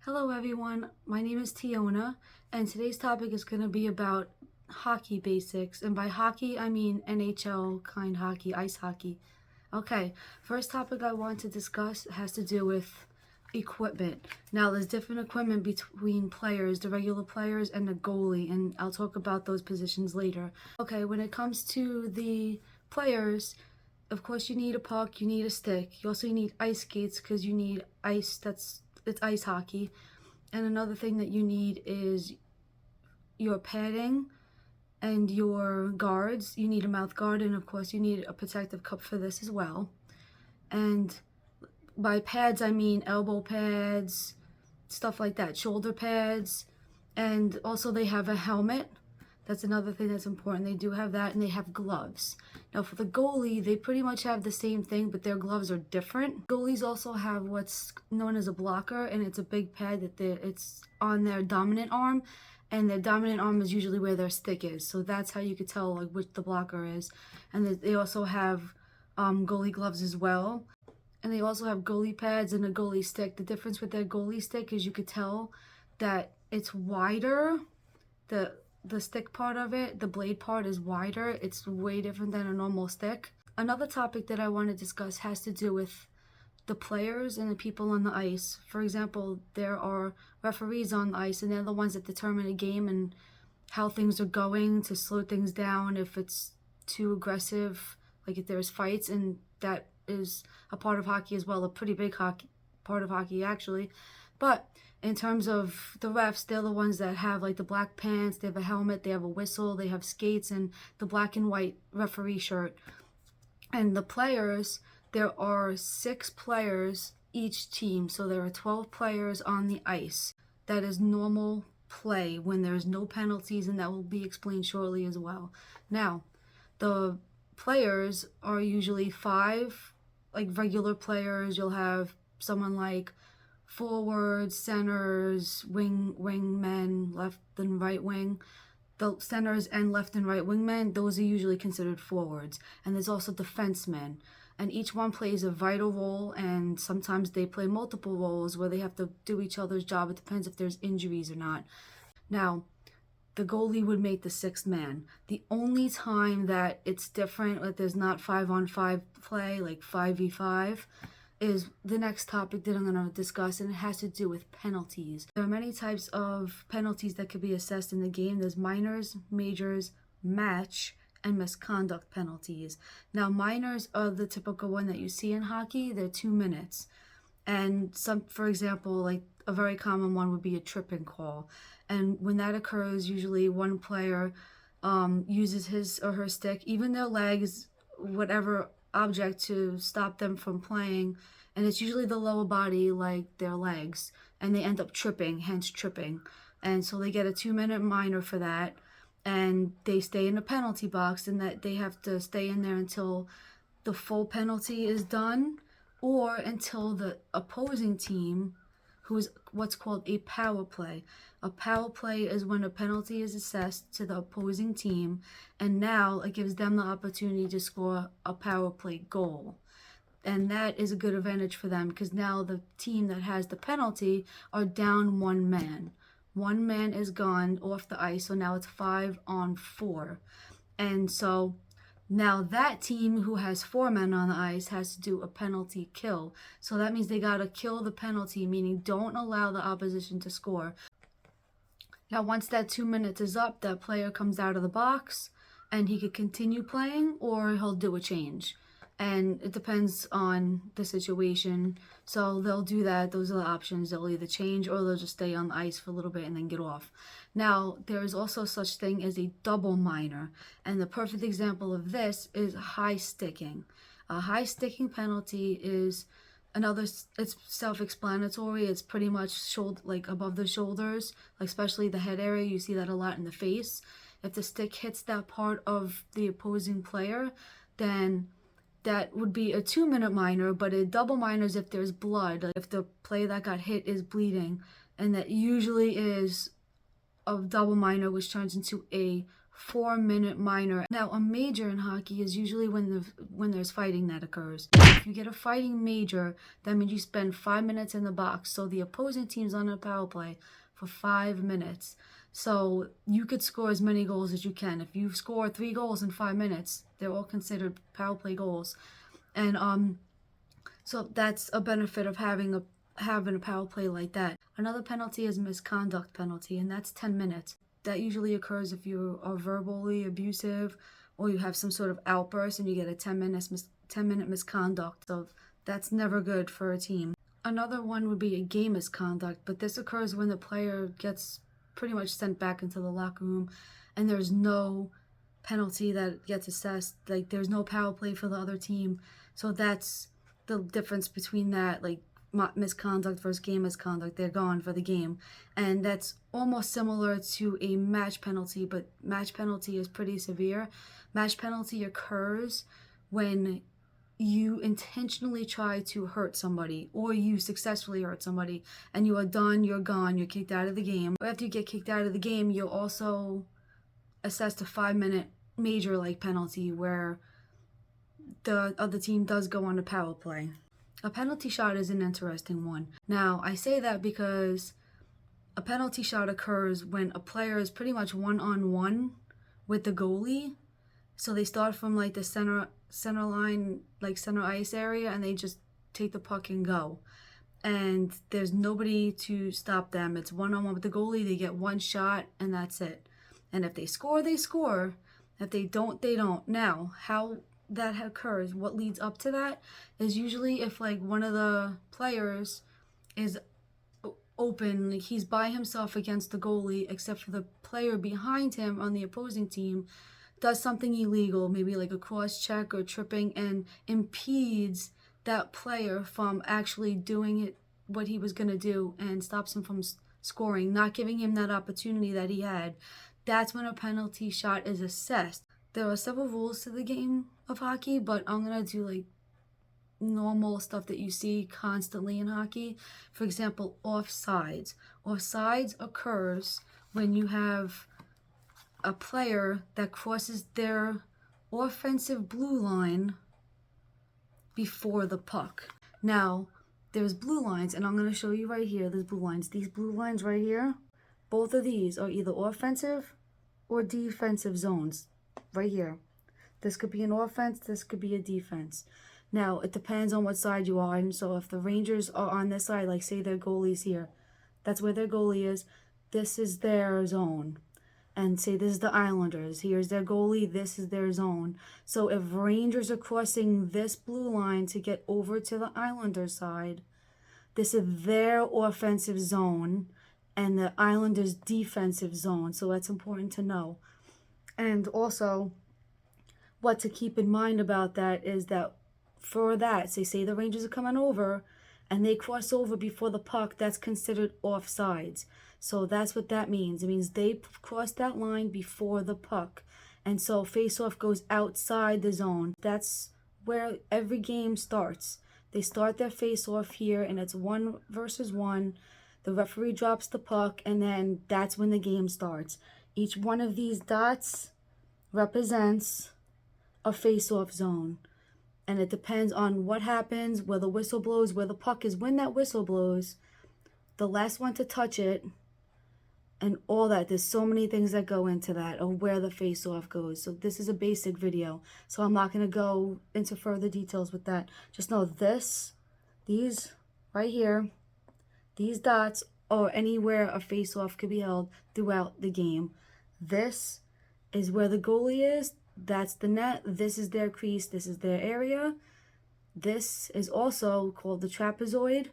Hello everyone, my name is Tiona, and today's topic is going to be about hockey basics, and by hockey I mean NHL kind hockey, ice hockey. Okay, first topic I want to discuss has to do with equipment. Now there's different equipment between players, the regular players and the goalie, and I'll talk about those positions later. Okay, when it comes to the players, of course you need a puck, you need a stick, you also need ice skates because you need ice, it's ice hockey. And another thing that you need is your padding and your guards. You need a mouth guard, and of course you need a protective cup for this as well. And by pads I mean elbow pads, stuff like that, shoulder pads, and also they have a helmet. That's another thing that's important. They do have that, and they have gloves. Now for the goalie, they pretty much have the same thing, but their gloves are different. Goalies also have what's known as a blocker, and it's a big pad that it's on their dominant arm, and their dominant arm is usually where their stick is. So that's how you could tell like which the blocker is. And they also have goalie gloves as well. And they also have goalie pads and a goalie stick. The difference with their goalie stick is you could tell that it's wider. The stick part of it, the blade part is wider. It's way different than a normal stick. Another topic that I want to discuss has to do with the players and the people on the ice. For example, there are referees on the ice, and they're the ones that determine a game and how things are going to slow things down if it's too aggressive, like if there's fights, and that is a part of hockey as well, a pretty big part of hockey actually. But in terms of the refs, they're the ones that have like the black pants, they have a helmet, they have a whistle, they have skates, and the black and white referee shirt. And the players, there are 6 players each team, so there are 12 players on the ice. That is normal play when there's no penalties, and that will be explained shortly as well. Now, the players are usually 5 like regular players. You'll have someone like forwards, centers, wingmen, left and right wing. The centers and left and right wingmen, those are usually considered forwards. And there's also defensemen. And each one plays a vital role, and sometimes they play multiple roles where they have to do each other's job. It depends if there's injuries or not. Now, the goalie would make the 6th man. The only time that it's different, like there's not 5-on-5 play, like 5v5, is the next topic that I'm going to discuss, and it has to do with penalties. There are many types of penalties that could be assessed in the game. There's minors, majors, match, and misconduct penalties. Now, minors are the typical one that you see in hockey. They're 2 minutes. And some, for example, like a very common one would be a tripping call. And when that occurs, usually one player uses his or her stick, even their legs, whatever object, to stop them from playing, and it's usually the lower body, like their legs, and they end up tripping, hence tripping. And so they get a 2-minute minor for that, and they stay in the penalty box, and that they have to stay in there until the full penalty is done, or until the opposing team, who is what's called a power play. A power play is when a penalty is assessed to the opposing team, and now it gives them the opportunity to score a power play goal. And that is a good advantage for them, because now the team that has the penalty are down 1 man. 1 man is gone off the ice, so now it's 5-on-4. And so now that team who has 4 men on the ice has to do a penalty kill. So that means they got to kill the penalty, meaning don't allow the opposition to score. Now once that 2 minutes is up, that player comes out of the box, and he could continue playing or he'll do a change. And it depends on the situation. So they'll do that. Those are the options. They'll either change or they'll just stay on the ice for a little bit and then get off. Now, there is also such thing as a double minor. And the perfect example of this is high sticking. A high sticking penalty is it's self-explanatory. It's pretty much like above the shoulders, like especially the head area. You see that a lot in the face. If the stick hits that part of the opposing player, then that would be a 2-minute minor. But a double minor is if there's blood, like if the player that got hit is bleeding, and that usually is a double minor, which turns into a 4-minute minor. Now, a major in hockey is usually when there's fighting that occurs. If you get a fighting major, that means you spend 5 minutes in the box. So the opposing team's on a power play for 5 minutes. So you could score as many goals as you can. If you score 3 goals in 5 minutes, they're all considered power play goals. And so that's a benefit of having a power play like that. Another penalty is misconduct penalty, and that's 10 minutes. That usually occurs if you are verbally abusive or you have some sort of outburst and you get a 10-minute misconduct. So that's never good for a team. Another one would be a game misconduct, but this occurs when the player gets pretty much sent back into the locker room and there's no penalty that gets assessed. Like, there's no power play for the other team. So that's the difference between that, like, misconduct versus game misconduct. They're gone for the game. And that's almost similar to a match penalty, but match penalty is pretty severe. Match penalty occurs when you intentionally try to hurt somebody or you successfully hurt somebody and you are done, you're gone, you're kicked out of the game. After you get kicked out of the game, you're also assessed a 5-minute major like penalty where the other team does go on a power play. A penalty shot is an interesting one. Now, I say that because a penalty shot occurs when a player is pretty much one-on-one with the goalie. So they start from like the center line, like center ice area, and they just take the puck and go. And there's nobody to stop them. It's one-on-one with the goalie. They get one shot, and that's it. And if they score, they score. If they don't, they don't. Now, how that occurs, what leads up to that, is usually if like one of the players is open, like he's by himself against the goalie, except for the player behind him on the opposing team does something illegal, maybe like a cross check or tripping, and impedes that player from actually doing it, what he was going to do, and stops him from scoring, not giving him that opportunity that he had. That's when a penalty shot is assessed. There are several rules to the game of hockey, but I'm going to do like normal stuff that you see constantly in hockey. For example, offsides. Offsides occurs when you have a player that crosses their offensive blue line before the puck. Now, there's blue lines, and I'm going to show you right here. There's blue lines. These blue lines right here, both of these are either offensive or defensive zones. Right here. This could be an offense, this could be a defense. Now, it depends on what side you are on. So if the Rangers are on this side, like say their goalie's here, that's where their goalie is. This is their zone. And say this is the Islanders. Here's their goalie, this is their zone. So if Rangers are crossing this blue line to get over to the Islanders side, this is their offensive zone and the Islanders' defensive zone. So that's important to know. And also, what to keep in mind about that is that for that, say the Rangers are coming over and they cross over before the puck, that's considered offsides. So that's what that means. It means they cross that line before the puck. And so face-off goes outside the zone. That's where every game starts. They start their face-off here, and it's 1 versus 1. The referee drops the puck, and then that's when the game starts. Each one of these dots represents a face-off zone. And it depends on what happens, where the whistle blows, where the puck is. When that whistle blows, the last one to touch it, and all that. There's so many things that go into that, of where the face-off goes. So this is a basic video, so I'm not going to go into further details with that. Just know these right here, these dots are anywhere a face-off could be held throughout the game. This is where the goalie is. That's the net. This is their crease. This is their area. This is also called the trapezoid.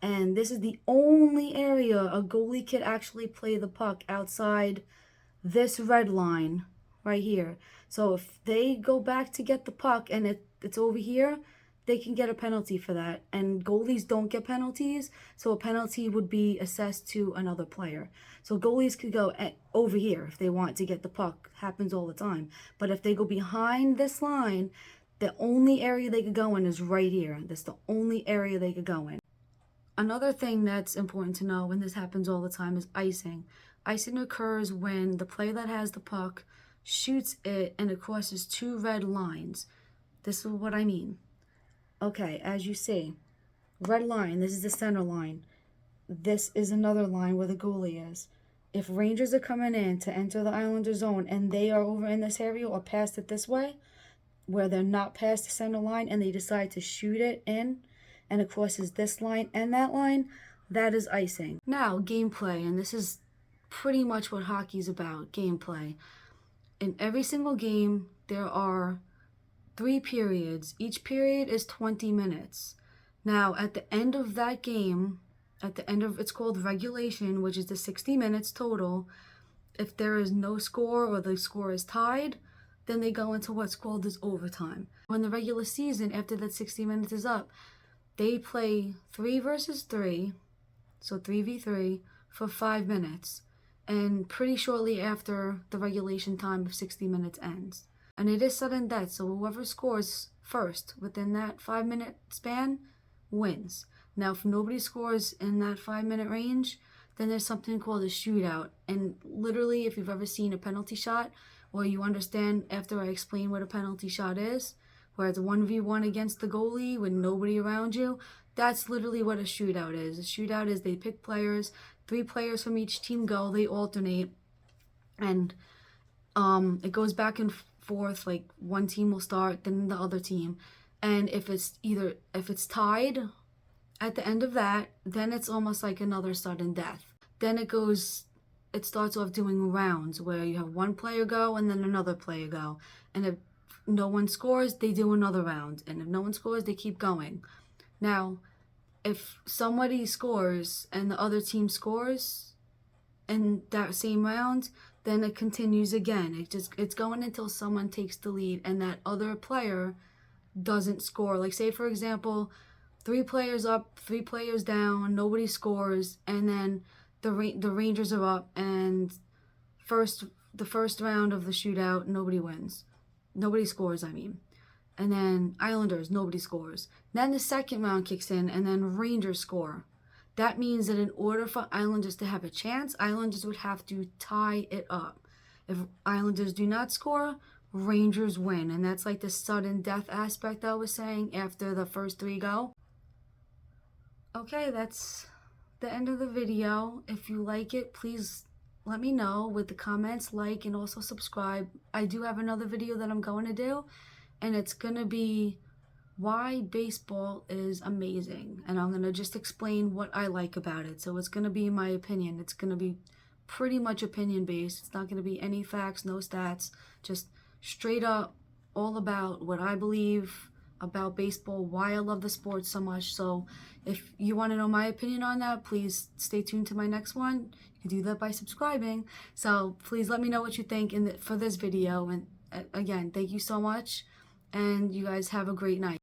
And this is the only area a goalie could actually play the puck outside this red line right here. So if they go back to get the puck and it's over here, they can get a penalty for that. And goalies don't get penalties, so a penalty would be assessed to another player. So goalies could go over here if they want to get the puck. Happens all the time. But if they go behind this line, the only area they could go in is right here. That's the only area they could go in. Another thing that's important to know, and this happens all the time, is icing. Icing occurs when the player that has the puck shoots it and it crosses two red lines. This is what I mean. Okay, as you see, red line, this is the center line. This is another line where the goalie is. If Rangers are coming in to enter the Islander zone and they are over in this area or past it this way, where they're not past the center line and they decide to shoot it in and it crosses this line and that line, that is icing. Now, gameplay, and this is pretty much what hockey's about, gameplay. In every single game, there are 3 periods. Each period is 20 minutes. Now, at the end of that game, at the end of, it's called regulation, which is the 60 minutes total, if there is no score or the score is tied, then they go into what's called as overtime. When the regular season, after that 60 minutes is up, they play 3 versus 3, so 3v3, for 5 minutes. And pretty shortly after the regulation time of 60 minutes ends. And it is sudden death, so whoever scores first within that 5-minute span wins. Now, if nobody scores in that 5-minute range, then there's something called a shootout. And literally, if you've ever seen a penalty shot, or you understand after I explain what a penalty shot is, where it's 1v1 against the goalie with nobody around you, that's literally what a shootout is. A shootout is they pick players, 3 players from each team go, they alternate, and it goes back and forth, like one team will start, then the other team. And if it's tied at the end of that, then it's almost like another sudden death. Then it starts off doing rounds where you have one player go and then another player go. And if no one scores, they do another round. And if no one scores, they keep going. Now, if somebody scores and the other team scores in that same round, then it continues again. It's going until someone takes the lead and that other player doesn't score. Like, say for example, 3 players up, 3 players down, nobody scores, and then the Rangers are up, and the first round of the shootout, nobody wins. Nobody scores, I mean. And then Islanders, nobody scores. Then the second round kicks in, and then Rangers score. That means that in order for Islanders to have a chance, Islanders would have to tie it up. If Islanders do not score, Rangers win. And that's like the sudden death aspect I was saying after the first 3 go. Okay, that's the end of the video. If you like it, please let me know with the comments, like, and also subscribe. I do have another video that I'm going to do, and it's going to be why baseball is amazing. And I'm going to just explain what I like about it. So it's going to be my opinion. It's going to be pretty much opinion based. It's not going to be any facts, no stats, just straight up all about what I believe about baseball, why I love the sport so much. So if you want to know my opinion on that, please stay tuned to my next one. You can do that by subscribing. So please let me know what you think for this video. And again, thank you so much. And you guys have a great night.